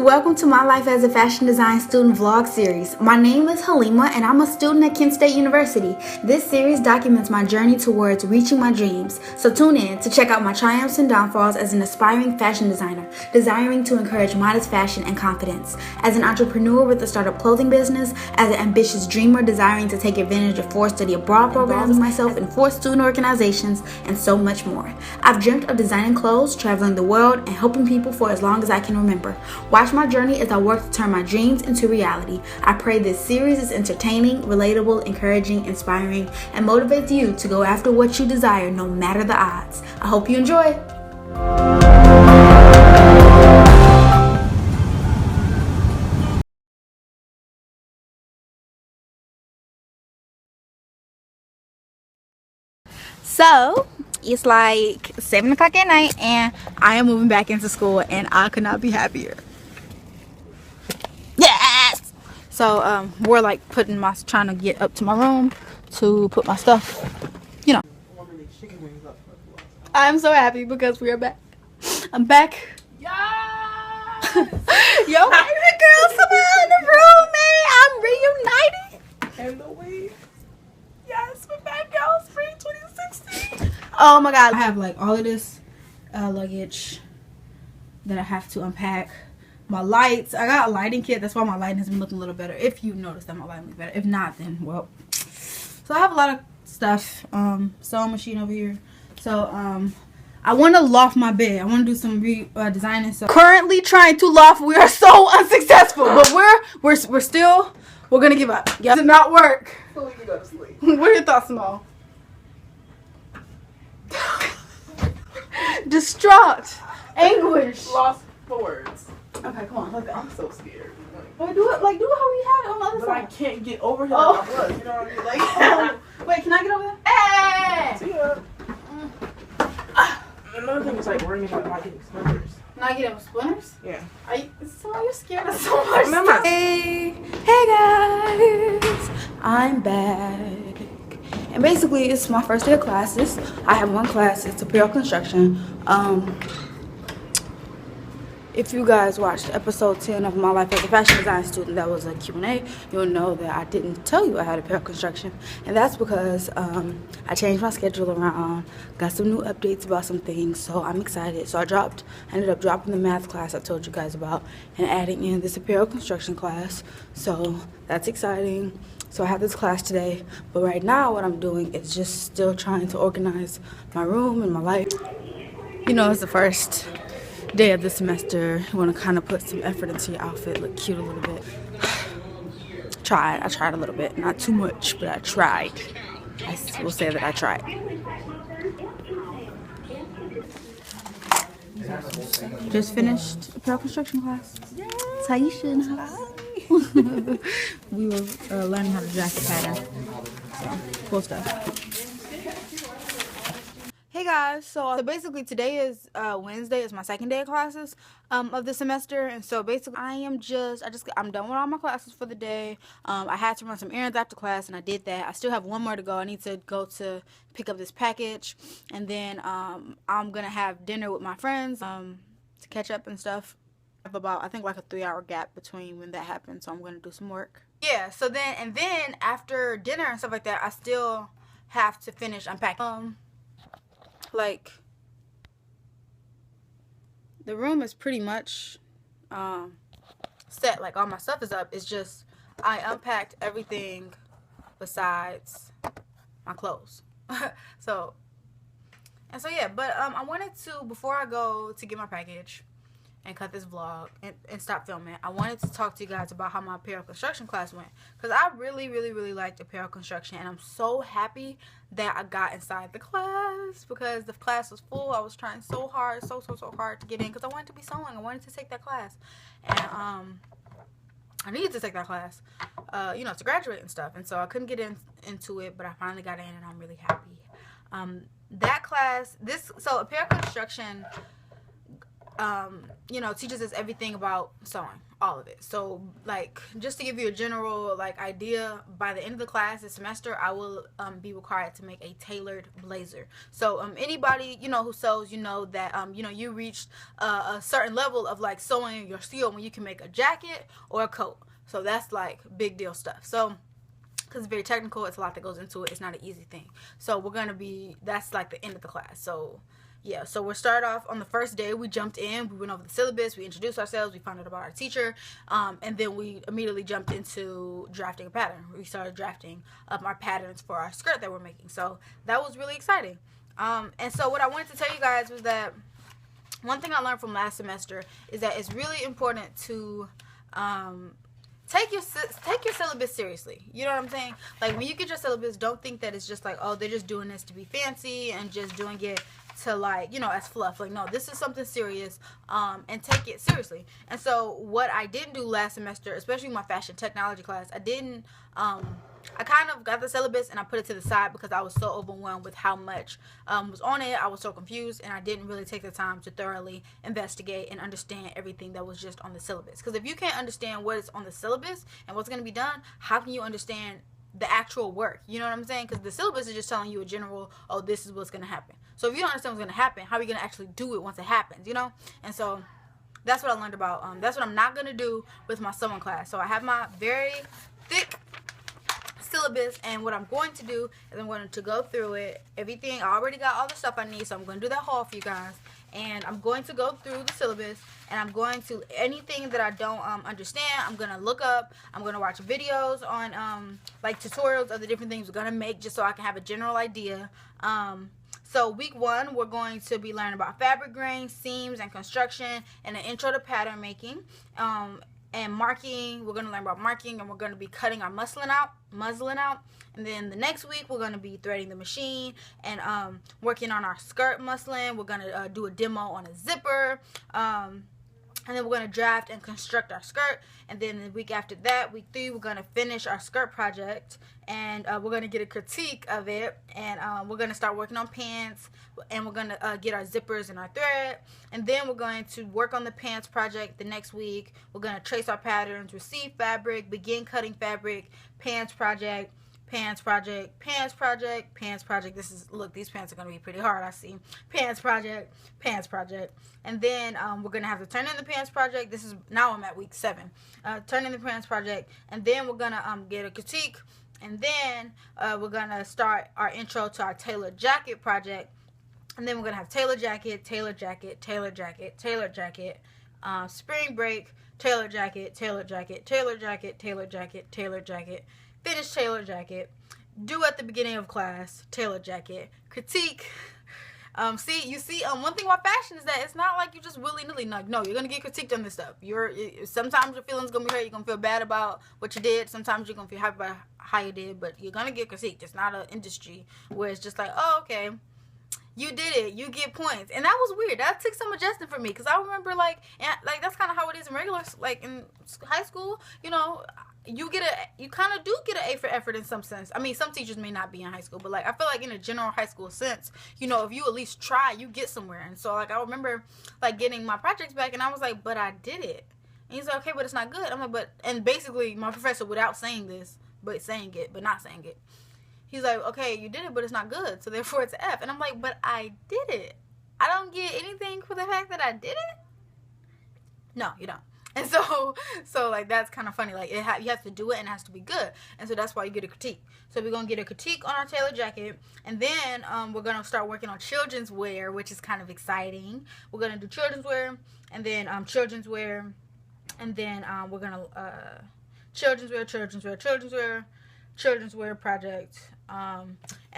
welcome to my life as a fashion design student vlog series. My name is Halima and I'm a student at Kent State University. This series documents my journey towards reaching my dreams, so tune in to check out my triumphs and downfalls as an aspiring fashion designer, desiring to encourage modest fashion and confidence, as an entrepreneur with a startup clothing business, as an ambitious dreamer desiring to take advantage of 4 study abroad programs, myself in 4 student organizations, and so much more. I've dreamt of designing clothes, traveling the world, and helping people for as long as I can remember. Watch my journey as I work to turn my dreams into reality. I pray this series is entertaining, relatable, encouraging, inspiring, and motivates you to go after what you desire no matter the odds. I hope you enjoy. So it's like 7 o'clock at night and I am moving back into school and I could not be happier. Yes! So we're like trying to get up to my room to put my stuff, you know. I'm so happy because we are back. I'm back. Yes! Yo, favorite girls, come on in the room, man. I'm reunited. And the wave. Yes, we're back, girls. Spring 2016. Oh my god. I have like all of this luggage that I have to unpack. My lights. I got a lighting kit. That's why my lighting has been looking a little better. If you notice that my lighting looks better. If not, then well. So I have a lot of stuff. Sewing machine over here. So I want to loft my bed. I want to do some designing. So currently trying to loft. We are so unsuccessful, but we're gonna give up. Yeah, did not work. So we can go to sleep. What are your thoughts, Mo? Distraught, anguish, Lost for words. Okay, come on, let's go. I'm so scared. Wait, do it how we had it on the other But side. I can't get over here Oh. like I was. You know what I mean? Like, Wait, can I get over there? Hey! see ya. Another thing is like worrying about not getting splinters. Not getting splinters? Yeah. You're scared of so much Remember- stuff. Hey guys, I'm back. And basically, it's my first day of classes. I have one class. It's apparel construction. If you guys watched episode 10 of my life as a fashion design student, that was a Q&A, you'll know that I didn't tell you I had apparel construction. And that's because I changed my schedule around, got some new updates about some things, so I'm excited. So I ended up dropping the math class I told you guys about and adding in this apparel construction class. So that's exciting. So I have this class today, but right now what I'm doing is just still trying to organize my room and my life. You know, it's the first day of the semester. You want to kind of put some effort into your outfit, look cute a little bit. I tried a little bit, not too much, but I tried. I will say that I tried. Just finished apparel construction class. Taisha in the house. We were learning how to jacket pattern. So, cool stuff. Hey guys, so basically today is Wednesday. It's my second day of classes of the semester, and so basically I'm done with all my classes for the day. I had to run some errands after class, and I did that. I still have one more to go. I need to go to pick up this package, and then I'm gonna have dinner with my friends to catch up and stuff. I have about, I think, like a 3-hour gap between when that happens, so I'm gonna do some work. Yeah. So then after dinner and stuff like that, I still have to finish unpacking. Like, the room is pretty much set. Like, all my stuff is up. It's just I unpacked everything besides my clothes. so yeah, but I wanted to, before I go to get my package and cut this vlog and stop filming, I wanted to talk to you guys about how my apparel construction class went, because I really liked apparel construction, and I'm so happy that I got inside the class, because the class was full. I was trying so hard to get in, because I wanted to be sewing. I wanted to take that class, and I needed to take that class, you know, to graduate and stuff, and so I couldn't get into it, but I finally got in, and I'm really happy. That class, so apparel construction, you know, teaches us everything about sewing, all of it. So like, just to give you a general like idea, by the end of the class this semester, I will be required to make a tailored blazer. So anybody, you know, who sews, you know that you know, you reached a certain level of like sewing your skill when you can make a jacket or a coat. So that's like big deal stuff. So because it's very technical, it's a lot that goes into it. It's not an easy thing. So we're gonna be, that's like the end of the class. So yeah, so we'll start off on the first day. We jumped in, we went over the syllabus, we introduced ourselves, we found out about our teacher, and then we immediately jumped into drafting a pattern. We started drafting our patterns for our skirt that we're making. So that was really exciting. And so what I wanted to tell you guys was that one thing I learned from last semester is that it's really important to take your syllabus seriously. You know what I'm saying? Like, when you get your syllabus, don't think that it's just like, oh, they're just doing this to be fancy and just doing it to, like, you know, as fluff. Like, no, this is something serious, and take it seriously. And so what I didn't do last semester, especially my fashion technology class, I didn't I kind of got the syllabus and I put it to the side because I was so overwhelmed with how much was on it. I was so confused, and I didn't really take the time to thoroughly investigate and understand everything that was just on the syllabus. Because if you can't understand what is on the syllabus and what's going to be done, how can you understand the actual work? You know what I'm saying? Because the syllabus is just telling you a general, oh, this is what's going to happen. So if you don't understand what's going to happen, how are you going to actually do it once it happens, you know? And so that's what I learned about. That's what I'm not going to do with my sewing class. So I have my very thick syllabus, and what I'm going to do is I'm going to go through it, everything. I already got all the stuff I need, so I'm going to do that haul for you guys. And I'm going to go through the syllabus, and I'm going to, anything that I don't understand, I'm going to look up. I'm going to watch videos on like tutorials of the different things we're going to make, just so I can have a general idea. So week 1, we're going to be learning about fabric grains, seams, and construction, and an intro to pattern making. And marking, we're going to learn about marking, and we're going to be cutting our muslin out. And then the next week, we're going to be threading the machine and working on our skirt muslin. We're going to do a demo on a zipper. And then we're going to draft and construct our skirt. And then the week after that, week 3, we're going to finish our skirt project. And we're going to get a critique of it. And we're going to start working on pants. And we're going to get our zippers and our thread. And then we're going to work on the pants project the next week. We're going to trace our patterns, receive fabric, begin cutting fabric, pants project, pants project, pants project, pants project. This is, look, these pants are going to be pretty hard, I see. Pants project, pants project. And then we're going to have to turn in the pants project. This is, now I'm at week 7. Turn in the pants project. And then we're going to get a critique. And then we're going to start our intro to our tailored jacket project. And then we're going to have tailored jacket, tailored jacket, tailored jacket, tailored jacket, spring break, tailored jacket, tailored jacket, tailored jacket, tailored jacket, tailored jacket, finish tailored jacket, due at the beginning of class, tailored jacket, critique. See, one thing about fashion is that it's not like you just willy-nilly, like, no, you're going to get critiqued on this stuff. Sometimes your feelings going to be hurt. You're going to feel bad about what you did. Sometimes you're going to feel happy about how you did, but you're going to get critiqued. It's not an industry where it's just like, oh, okay, you did it, you get points. And that was weird. That took some adjusting for me, because I remember, like that's kind of how it is in regular, like in high school, you know, you kind of do get an A for effort in some sense. I mean, some teachers may not be in high school, but like I feel like in a general high school sense, you know, if you at least try, you get somewhere. And so like I remember like getting my projects back, and I was like, but I did it. And he's like, okay, but it's not good. I'm like, and basically my professor, without saying this, but saying it, but not saying it, he's like, okay, you did it, but it's not good, so therefore it's an F. And I'm like, but I did it. I don't get anything for the fact that I did it? No, you don't. And so like, that's kind of funny. Like, you have to do it, and it has to be good. And so that's why you get a critique. So we're going to get a critique on our tailored jacket. And then we're going to start working on children's wear, which is kind of exciting. We're going to do children's wear, and then children's wear. And then we're going to children's wear project. And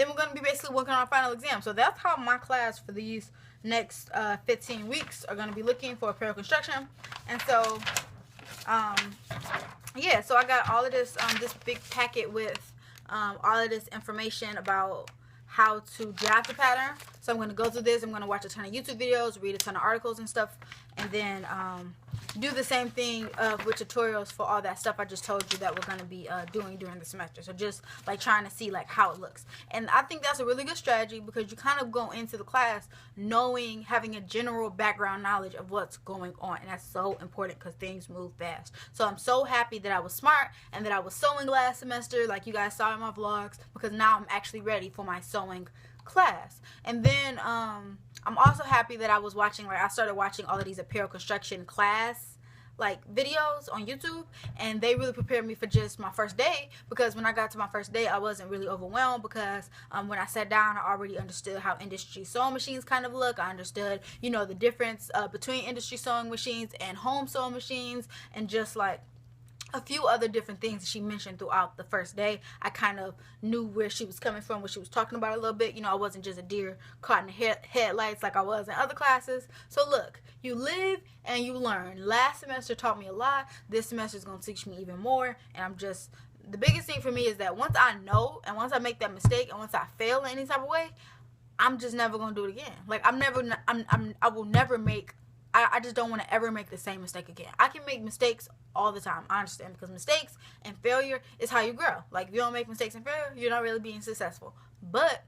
then we're going to be basically working on our final exam. So that's how my class for these next 15 weeks are going to be looking for apparel construction. And so yeah, so I got all of this this big packet with all of this information about how to draft a pattern. So I'm going to go through this. I'm going to watch a ton of YouTube videos, read a ton of articles and stuff, and then do the same thing with tutorials for all that stuff I just told you that we're going to be doing during the semester. So just like trying to see like how it looks. And I think that's a really good strategy because you kind of go into the class knowing, having a general background knowledge of what's going on. And that's so important because things move fast. So I'm so happy that I was smart and that I was sewing last semester like you guys saw in my vlogs, because now I'm actually ready for my sewing class. And then I'm also happy that I was watching, like I started watching all of these apparel construction class like videos on YouTube, and they really prepared me for just my first day, because when I got to my first day I wasn't really overwhelmed, because when I sat down I already understood how industry sewing machines kind of look. I understood, you know, the difference between industry sewing machines and home sewing machines, and just like a few other different things that she mentioned throughout the first day. I kind of knew where she was coming from, what she was talking about a little bit. You know, I wasn't just a deer caught in the headlights like I was in other classes. So look, you live and you learn. Last semester taught me a lot. This semester is going to teach me even more. And I'm just, the biggest thing for me is that once I know and once I make that mistake and once I fail in any type of way, I'm just never going to do it again. Like I will never make, I just don't want to ever make the same mistake again. I can make mistakes all the time. I understand, because mistakes and failure is how you grow. Like if you don't make mistakes and failure, you're not really being successful. But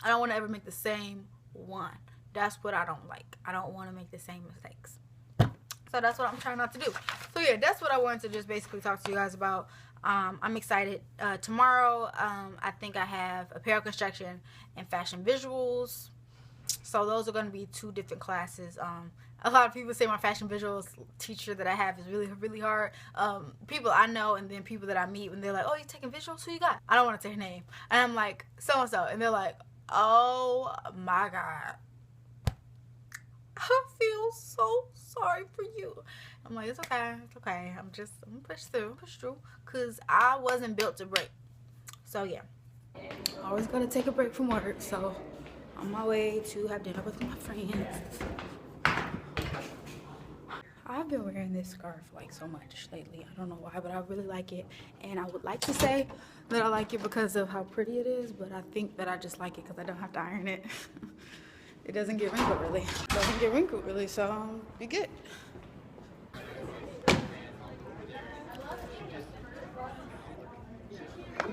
I don't want to ever make the same one. That's what I don't like. I don't want to make the same mistakes. So that's what I'm trying not to do. So yeah, that's what I wanted to just basically talk to you guys about. I'm excited. Tomorrow, I think I have apparel construction and fashion visuals. So those are going to be 2 different classes. A lot of people say my fashion visuals teacher that I have is really, really hard. People I know, and then people that I meet, when they're like, oh, you taking visuals? Who you got? I don't want to say her name. And I'm like, so-and-so. And they're like, oh my God. I feel so sorry for you. I'm like, it's okay. It's okay. I'm going to push through. Because I wasn't built to break. So, yeah. I always got to take a break from work. So, on my way to have dinner with my friends. I've been wearing this scarf like so much lately. I don't know why, but I really like it. And I would like to say that I like it because of how pretty it is, but I think that I just like it because I don't have to iron it. It doesn't get wrinkled really. So be good.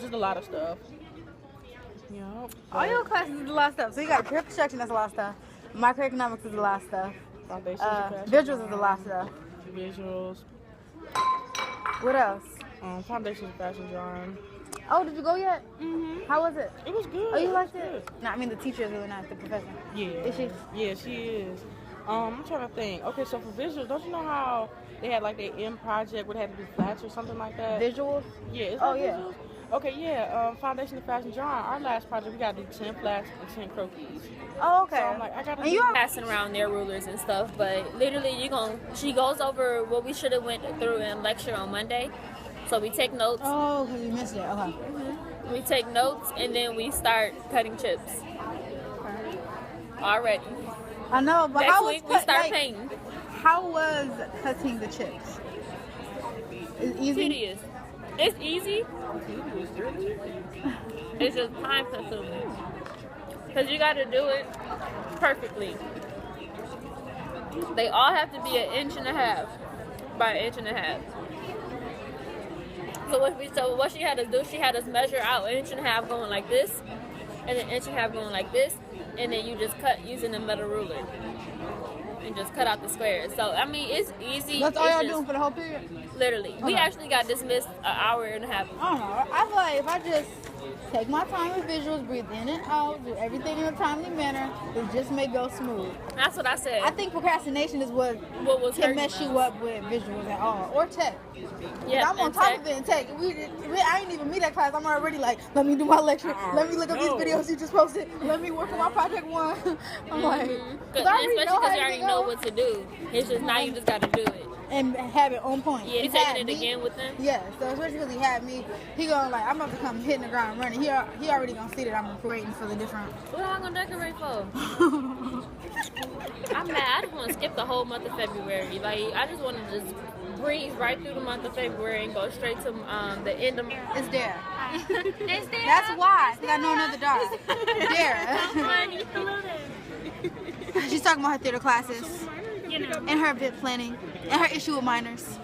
Just a lot of stuff. Yep. All your classes is a lot of stuff. So you got apparel construction, that's a lot of stuff. Microeconomics is a lot of stuff. Visuals is a lot of stuff. Visuals. What else? Foundation of fashion drawing. Oh, did you go yet? Mm-hmm. How was it? It was good. Oh, you liked it? No, I mean the teacher is really nice, the professor. Yeah. Is she? Yeah, she is. I'm trying to think. Okay, so for visuals, don't you know how they had like their end project would have to be flats or something like that? Visuals? Yeah. Is Oh, that yeah. visuals? Okay, yeah. Foundation of fashion drawing. Our last project, we got to do 10 flats and 10 croquis. Oh, okay. So I'm like, I got to And you are passing around their rulers and stuff, but literally she goes over what we should have went through in lecture on Monday. So we take notes. Oh, because you missed it. Okay. We take notes and then we start cutting chips. Already. I know, but Next how was week we start painting. How was cutting the chips? Is it easy? Tedious. It's easy. It's just time consuming. Because you got to do it perfectly. They all have to be 1.5 inches by 1.5 inches. So what she had us do, she had us measure out 1.5 inches going like this, and then 1.5 inches going like this, and then you just cut using a metal ruler. And just cut out the squares. So, I mean, it's easy. That's all y'all doing for the whole period? Literally. Okay. We actually got dismissed 1.5 hours. I don't know. I feel like if I just take my time with visuals, breathe in and out, do everything in a timely manner, it just may go smooth. That's what I said. I think procrastination is what can mess you up with visuals at all. Or tech. Yeah, I'm on top of it in tech. I ain't even meet that class. I'm already like, let me do my lecture. Let me look up these videos you just posted. Let me work on my project 1. I'm like, especially because you already know what to do. It's just now you just got to do it. And have it on point. Yeah, taking it again with them? Yeah, so especially because he had me, he gonna like, I'm about to come hitting the ground running. He already gonna see that I'm waiting for the different. What am I gonna decorate for? I'm mad. I just want to skip the whole month of February. Like, I just want to just breeze right through the month of February and go straight to the end of March. It's there. It's there. That's why. Because I know another dog. There. Hello there. She's talking about her theater classes. You know. And her event planning. And her issue with minors.